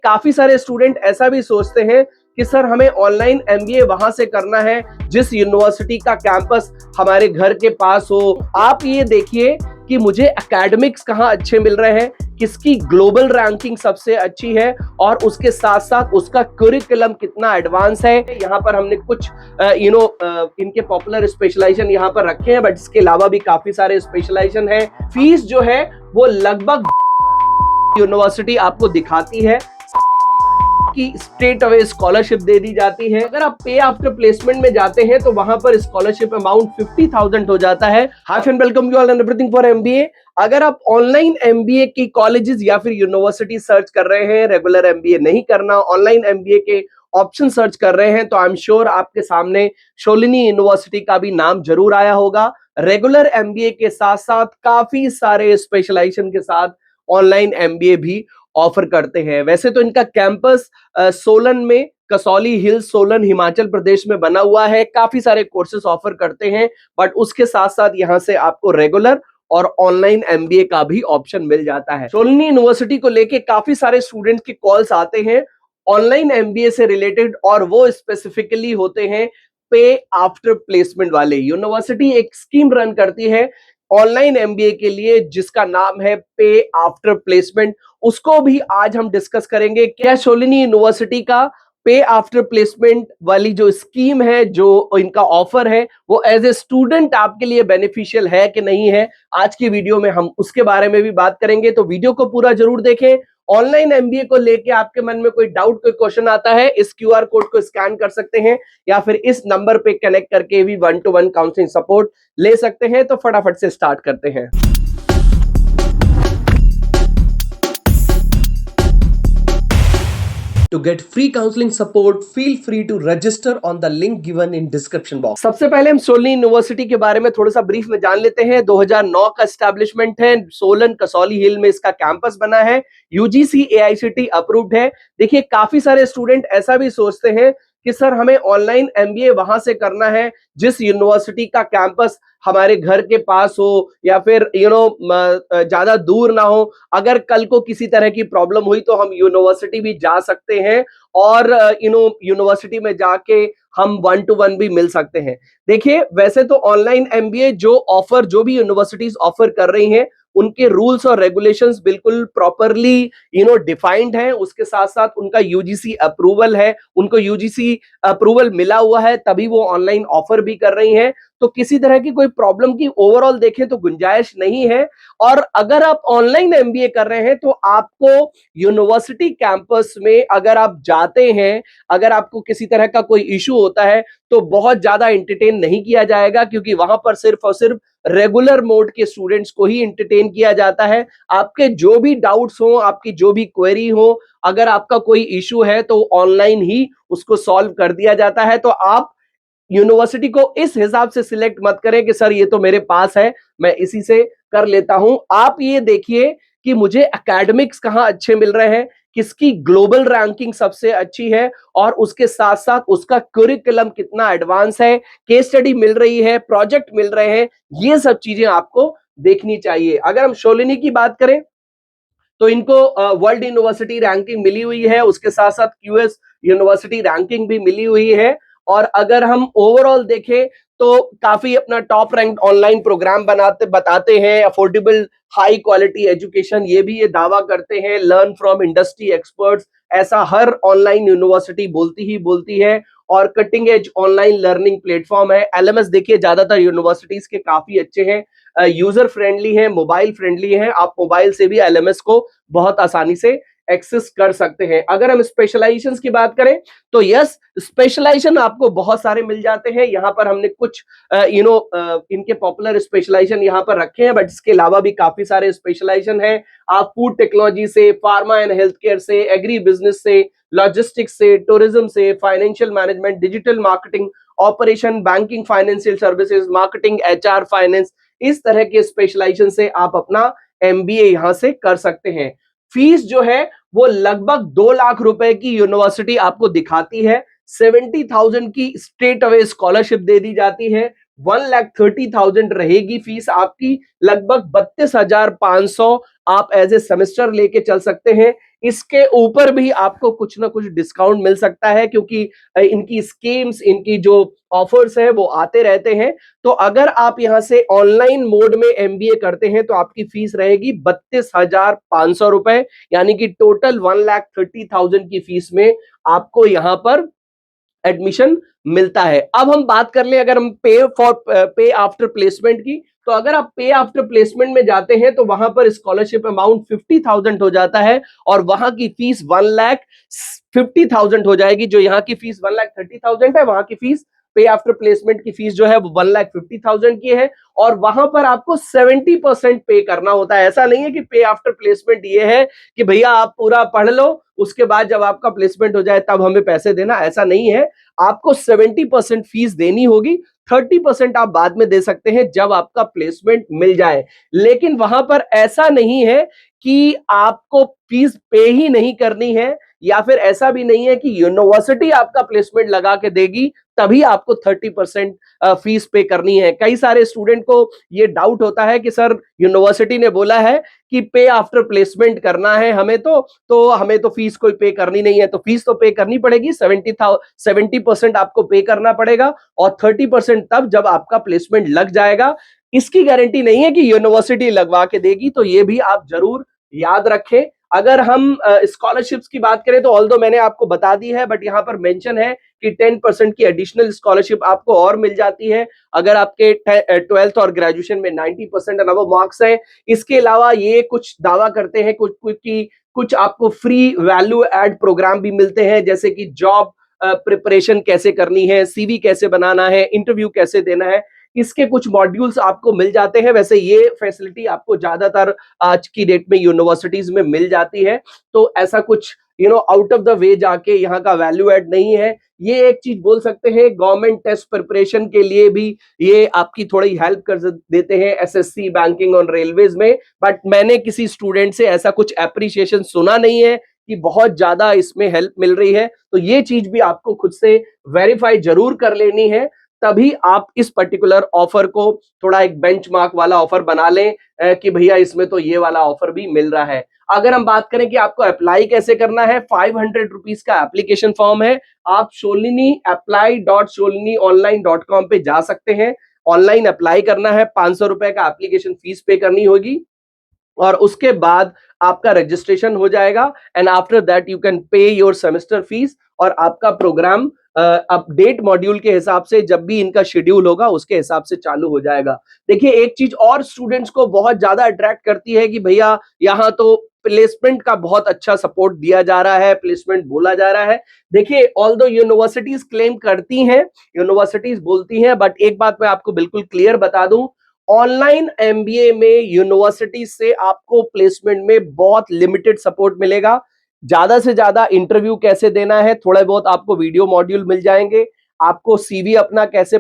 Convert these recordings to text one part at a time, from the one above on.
काफी सारे स्टूडेंट ऐसा भी सोचते हैं कि सर हमें ऑनलाइन एमबीए वहां से करना है जिस यूनिवर्सिटी का कैंपस हमारे घर के पास हो। आप ये देखिए कि मुझे एकेडमिक्स कहाँ अच्छे मिल रहे हैं, किसकी ग्लोबल रैंकिंग सबसे अच्छी है और उसके साथ साथ उसका करिकुलम कितना एडवांस है। यहाँ पर हमने कुछ इनके पॉपुलर स्पेशलाइजेशन यहाँ पर रखे हैं, बट इसके अलावा भी काफी सारे स्पेशलाइजेशन है। फीस जो है वो लगभग यूनिवर्सिटी आपको दिखाती है कि स्ट्रेट अवे स्कॉलरशिप दे दी जाती है। अगर आप पे आफ्टर प्लेसमेंट में जाते हैं तो वहां पर स्कॉलरशिप अमाउंट 50,000 हो जाता है। Hi friend, welcome you all and everything for MBA. अगर आप ऑनलाइन एमबीए की कॉलेजेस या फिर यूनिवर्सिटी सर्च कर रहे हैं, रेगुलर एमबीए नहीं करना, ऑनलाइन एमबीए के ऑप्शन सर्च कर रहे हैं, तो आई एम श्योर आपके सामने शोलिनी यूनिवर्सिटी का भी नाम जरूर आया होगा। रेगुलर एमबीए के साथ साथ काफी सारे स्पेशलाइजेशन के साथ ऑनलाइन एमबीए भी ऑफर करते हैं। वैसे तो इनका कैंपस सोलन में, कसौली हिल्स, सोलन, हिमाचल प्रदेश में बना हुआ है। काफी सारे कोर्सेज ऑफर करते हैं, बट उसके साथ साथ यहां से आपको रेगुलर और ऑनलाइन एमबीए का भी ऑप्शन मिल जाता है। सोलनी यूनिवर्सिटी को लेके काफी सारे स्टूडेंट्स के कॉल्स आते हैं ऑनलाइन एमबीए से रिलेटेड, और वो स्पेसिफिकली होते हैं पे आफ्टर प्लेसमेंट वाले। यूनिवर्सिटी एक स्कीम रन करती है ऑनलाइन एमबीए के लिए जिसका नाम है पे आफ्टर प्लेसमेंट। उसको भी आज हम डिस्कस करेंगे। क्या शोलिनी यूनिवर्सिटी का पे आफ्टर प्लेसमेंट वाली जो स्कीम है, जो इनका ऑफर है, वो एज ए स्टूडेंट आपके लिए बेनिफिशियल है कि नहीं है, आज की वीडियो में हम उसके बारे में भी बात करेंगे। तो वीडियो को पूरा जरूर देखें। ऑनलाइन एमबीए को लेके आपके मन में कोई डाउट, कोई क्वेश्चन आता है, इस क्यूआर कोड को स्कैन कर सकते हैं या फिर इस नंबर पे कनेक्ट करके भी 1-to-1 काउंसलिंग सपोर्ट ले सकते हैं। तो फटाफट से स्टार्ट करते हैं। To get free counseling support, feel free to register on the link given in description box. सबसे पहले हम सोलनी यूनिवर्सिटी के बारे में थोड़ा सा ब्रीफ में जान लेते हैं। 2009 का एस्टैब्लिशमेंट है। सोलन कसौली हिल में इसका कैंपस बना है। यूजीसी एआईसीटी अप्रूव्ड है। देखिए, काफी सारे स्टूडेंट ऐसा भी सोचते हैं कि सर हमें ऑनलाइन एमबीए वहां से करना है जिस यूनिवर्सिटी का कैंपस हमारे घर के पास हो या फिर ज्यादा दूर ना हो। अगर कल को किसी तरह की प्रॉब्लम हुई तो हम यूनिवर्सिटी भी जा सकते हैं और यूनिवर्सिटी में जाके हम 1-to-1 भी मिल सकते हैं। देखिए, वैसे तो ऑनलाइन एमबीए जो भी यूनिवर्सिटीज ऑफर कर रही हैं, उनके रूल्स और रेगुलेशंस बिल्कुल प्रॉपरली डिफाइंड हैं। उसके साथ साथ उनका यूजीसी अप्रूवल है, उनको यूजीसी अप्रूवल मिला हुआ है, तभी वो ऑनलाइन ऑफर भी कर रही हैं। तो किसी तरह की कोई प्रॉब्लम की ओवरऑल देखें तो गुंजाइश नहीं है। और अगर आप ऑनलाइन एमबीए कर रहे हैं तो आपको यूनिवर्सिटी कैंपस में अगर आप जाते हैं, अगर आपको किसी तरह का कोई इशू होता है तो बहुत ज्यादा एंटरटेन नहीं किया जाएगा, क्योंकि वहां पर सिर्फ और सिर्फ रेगुलर मोड के स्टूडेंट्स को ही एंटरटेन किया जाता है। आपके जो भी डाउट्स हो, आपकी जो भी क्वेरी हो, अगर आपका कोई इशू है तो ऑनलाइन ही उसको सॉल्व कर दिया जाता है। तो आप यूनिवर्सिटी को इस हिसाब से सिलेक्ट मत करें कि सर ये तो मेरे पास है, मैं इसी से कर लेता हूं। आप ये देखिए कि मुझे एकेडमिक्स कहाँ अच्छे मिल रहे हैं, किसकी ग्लोबल रैंकिंग सबसे अच्छी है और उसके साथ साथ उसका करिकुलम कितना एडवांस है, केस स्टडी मिल रही है, प्रोजेक्ट मिल रहे हैं, ये सब चीजें आपको देखनी चाहिए। अगर हम शोलिनी की बात करें तो इनको वर्ल्ड यूनिवर्सिटी रैंकिंग मिली हुई है, उसके साथ साथ क्यूएस यूनिवर्सिटी रैंकिंग भी मिली हुई है। और अगर हम ओवरऑल देखें तो काफी अपना टॉप रैंक ऑनलाइन प्रोग्राम बताते हैं, अफोर्डेबल हाई क्वालिटी एजुकेशन, ये भी ये दावा करते हैं, लर्न फ्रॉम इंडस्ट्री एक्सपर्ट्स, ऐसा हर ऑनलाइन यूनिवर्सिटी बोलती है। और cutting edge online learning platform है। एलएमएस देखिए ज्यादातर यूनिवर्सिटीज के काफी अच्छे हैं, यूजर फ्रेंडली है, मोबाइल फ्रेंडली है। आप मोबाइल से भी एलएमएस को बहुत आसानी से एक्सेस कर सकते हैं। अगर हम स्पेशलाइजेशंस की बात करें तो यस, स्पेशलाइजेशन आपको बहुत सारे मिल जाते हैं। यहाँ पर हमने कुछ इनके पॉपुलर स्पेशलाइजेशन यहाँ पर रखे हैं, बट इसके अलावा भी काफी सारे स्पेशलाइजेशन हैं। आप फूड टेक्नोलॉजी से, फार्मा एंड हेल्थ केयर से, एग्री बिजनेस से, लॉजिस्टिक्स से, टूरिज्म से, financial management, digital marketing, operation, banking, financial services, marketing, HR, finance, इस तरह के स्पेशलाइजेशन से आप अपना एमबीए यहां से कर सकते हैं। फीस जो है वो लगभग 2 लाख रुपए की यूनिवर्सिटी आपको दिखाती है। 70,000 की स्ट्रेट अवे स्कॉलरशिप दे दी जाती है। 1,30,000 रहेगी फीस आपकी। लगभग 32,500 आप एज ए सेमेस्टर लेके चल सकते हैं। इसके ऊपर भी आपको कुछ ना कुछ डिस्काउंट मिल सकता है, क्योंकि इनकी स्कीम्स, इनकी जो ऑफर्स है वो आते रहते हैं। तो अगर आप यहां से ऑनलाइन मोड में एमबीए करते हैं तो आपकी फीस रहेगी 32,500 रुपए, यानी कि टोटल 1,30,000 की फीस में आपको यहां पर एडमिशन मिलता है। अब हम बात कर ले, अगर हम पे आफ्टर प्लेसमेंट की, तो अगर आप पे आफ्टर प्लेसमेंट में जाते हैं तो वहां पर स्कॉलरशिप अमाउंट 50,000 हो जाता है और वहां की फीस 1,50,000 हो जाएगी। जो यहाँ की फीस 1,30,000 है, वहां की फीस पे आफ्टर प्लेसमेंट की फीस जो है वो 1,50,000 की है। और वहां पर आपको 70% पे करना होता है। ऐसा नहीं है कि पे आफ्टर प्लेसमेंट ये है कि भैया आप पूरा पढ़ लो, उसके बाद जब आपका प्लेसमेंट हो जाए तब हमें पैसे देना, ऐसा नहीं है। आपको 70% फीस देनी होगी, 30% आप बाद में दे सकते हैं जब आपका प्लेसमेंट मिल जाए। लेकिन वहां पर ऐसा नहीं है कि आपको फीस पे ही नहीं करनी है, या फिर ऐसा भी नहीं है कि यूनिवर्सिटी आपका प्लेसमेंट लगा के देगी तभी आपको 30% फीस पे करनी है। कई सारे स्टूडेंट को ये डाउट होता है कि सर यूनिवर्सिटी ने बोला है कि पे आफ्टर प्लेसमेंट करना है हमें, तो हमें तो फीस कोई पे करनी नहीं है। तो फीस तो पे करनी पड़ेगी, 70% आपको पे करना पड़ेगा और 30% तब जब आपका प्लेसमेंट लग जाएगा। इसकी गारंटी नहीं है कि यूनिवर्सिटी लगवा के देगी, तो ये भी आप जरूर याद रखें। अगर हम स्कॉलरशिप्स की बात करें तो ऑल्दो मैंने आपको बता दी है, बट यहां पर मेंशन है कि 10% की एडिशनल स्कॉलरशिप आपको और मिल जाती है अगर आपके 12th और ग्रेजुएशन में 90% अबव मार्क्स है। इसके अलावा ये कुछ दावा करते हैं कुछ आपको फ्री वैल्यू एड प्रोग्राम भी मिलते हैं, जैसे कि जॉब प्रिपरेशन कैसे करनी है, सीवी कैसे बनाना है, इंटरव्यू कैसे देना है, इसके कुछ मॉड्यूल्स आपको मिल जाते हैं। वैसे ये फैसिलिटी आपको ज्यादातर आज की डेट में यूनिवर्सिटीज में मिल जाती है। तो ऐसा कुछ आउट ऑफ द वे जाके यहाँ का वैल्यू एड नहीं है। ये एक चीज बोल सकते हैं, गवर्नमेंट टेस्ट प्रिपरेशन के लिए भी ये आपकी थोड़ी हेल्प कर देते हैं, एसएससी, बैंकिंग और रेलवेज में। बट मैंने किसी स्टूडेंट से ऐसा कुछ एप्रिसिएशन सुना नहीं है कि बहुत ज्यादा इसमें हेल्प मिल रही है। तो ये चीज भी आपको खुद से वेरीफाई जरूर कर लेनी है, तभी आप इस पर्टिकुलर ऑफर को थोड़ा एक बेंचमार्क वाला ऑफर बना लें कि भैया इसमें तो ये वाला ऑफर भी मिल रहा है। अगर हम बात करें कि आपको अप्लाई कैसे करना है, 500 रुपीज का एप्लीकेशन फॉर्म है। आप sholini.apply.sholinionline.com पे जा सकते हैं, ऑनलाइन अप्लाई करना है, 500 रुपए का एप्लीकेशन फीस पे करनी होगी और उसके बाद आपका रजिस्ट्रेशन हो जाएगा। And after that you can pay your semester fees और आपका प्रोग्राम अपडेट मॉड्यूल के हिसाब से जब भी इनका शेड्यूल होगा उसके हिसाब से चालू हो जाएगा। देखिए एक चीज और स्टूडेंट्स को बहुत ज्यादा अट्रैक्ट करती है कि भैया यहाँ तो प्लेसमेंट का बहुत अच्छा सपोर्ट दिया जा रहा है, प्लेसमेंट बोला जा रहा है। देखिए ऑल्दो यूनिवर्सिटीज क्लेम करती हैं, यूनिवर्सिटीज बोलती हैं, बट एक बात मैं आपको बिल्कुल क्लियर बता दूं, ऑनलाइन एमबीए में यूनिवर्सिटी से आपको प्लेसमेंट में बहुत लिमिटेड सपोर्ट मिलेगा। ज्यादा से ज्यादा इंटरव्यू कैसे देना है, थोड़े बहुत आपको वीडियो मॉड्यूल मिल जाएंगे, आपको सीवी अपना कैसे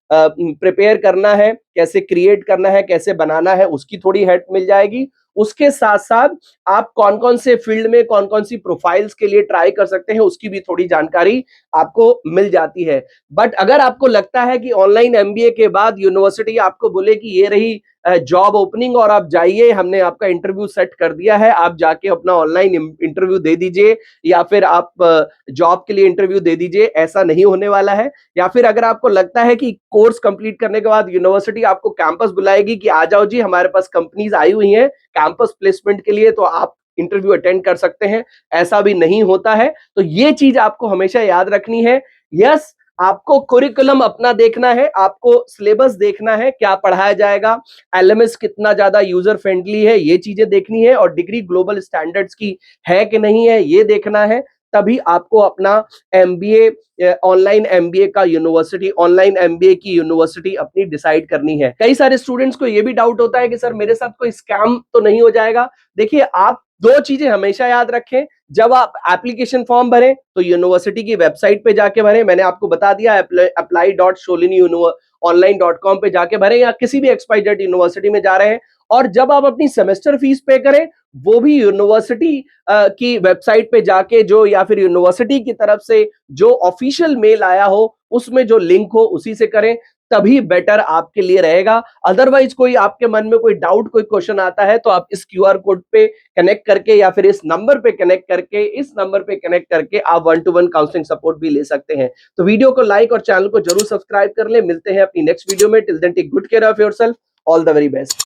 प्रिपेयर करना है, कैसे क्रिएट करना है, कैसे बनाना है, उसकी थोड़ी हेल्प मिल जाएगी। उसके साथ साथ आप कौन कौन से फील्ड में कौन कौन सी प्रोफाइल्स के लिए ट्राई कर सकते हैं उसकी भी थोड़ी जानकारी आपको मिल जाती है। बट अगर आपको लगता है कि ऑनलाइन एमबीए के बाद यूनिवर्सिटी आपको बोले कि ये रही जॉब ओपनिंग और आप जाइए, हमने आपका इंटरव्यू सेट कर दिया है, आप जाके अपना ऑनलाइन इंटरव्यू दे दीजिए या फिर आप जॉब के लिए इंटरव्यू दे दीजिए, ऐसा नहीं होने वाला है। या फिर अगर आपको लगता है कि कोर्स कंप्लीट करने के बाद यूनिवर्सिटी आपको कैंपस बुलाएगी कि आ जाओ जी, हमारे पास कंपनीज आई हुई हैं कैंपस प्लेसमेंट के लिए, तो आप इंटरव्यू अटेंड कर सकते हैं, ऐसा भी नहीं होता है। तो ये चीज आपको हमेशा याद रखनी है। यस, आपको कुरिकुलम अपना देखना है, आपको सिलेबस देखना है, क्या पढ़ाया जाएगा, एलएमएस कितना ज्यादा यूजर फ्रेंडली है, ये चीजें देखनी है, और डिग्री ग्लोबल स्टैंडर्ड्स की है कि नहीं है ये देखना है। तभी आपको अपना एमबीए, ऑनलाइन एमबीए का यूनिवर्सिटी, ऑनलाइन एमबीए की यूनिवर्सिटी अपनी डिसाइड करनी है। कई सारे स्टूडेंट्स को ये भी डाउट होता है कि सर मेरे साथ कोई स्कैम तो नहीं हो जाएगा। देखिए आप दो चीजें हमेशा याद रखें, जब आप एप्लीकेशन फॉर्म भरें तो यूनिवर्सिटी की वेबसाइट पे जाके भरें, मैंने आपको बता दिया apply.sholiniunline.com पे जाके भरें, या किसी भी XYZ यूनिवर्सिटी में जा रहे हैं। और जब आप अपनी सेमेस्टर फीस पे करें वो भी यूनिवर्सिटी की वेबसाइट पे जाके, जो या फिर यूनिवर्सिटी की तरफ से जो ऑफिशियल मेल आया हो उसमें जो लिंक हो उसी से करें। तभी बेटर आपके लिए रहेगा। अदरवाइज कोई आपके मन में कोई डाउट, कोई क्वेश्चन आता है तो आप इस क्यूआर कोड पे कनेक्ट करके या फिर इस नंबर पे कनेक्ट करके आप 1-to-1 काउंसलिंग सपोर्ट भी ले सकते हैं। तो वीडियो को लाइक और चैनल को जरूर सब्सक्राइब कर ले। मिलते हैं अपनी नेक्स्ट वीडियो में। Till then take good care of yourself. All the very best.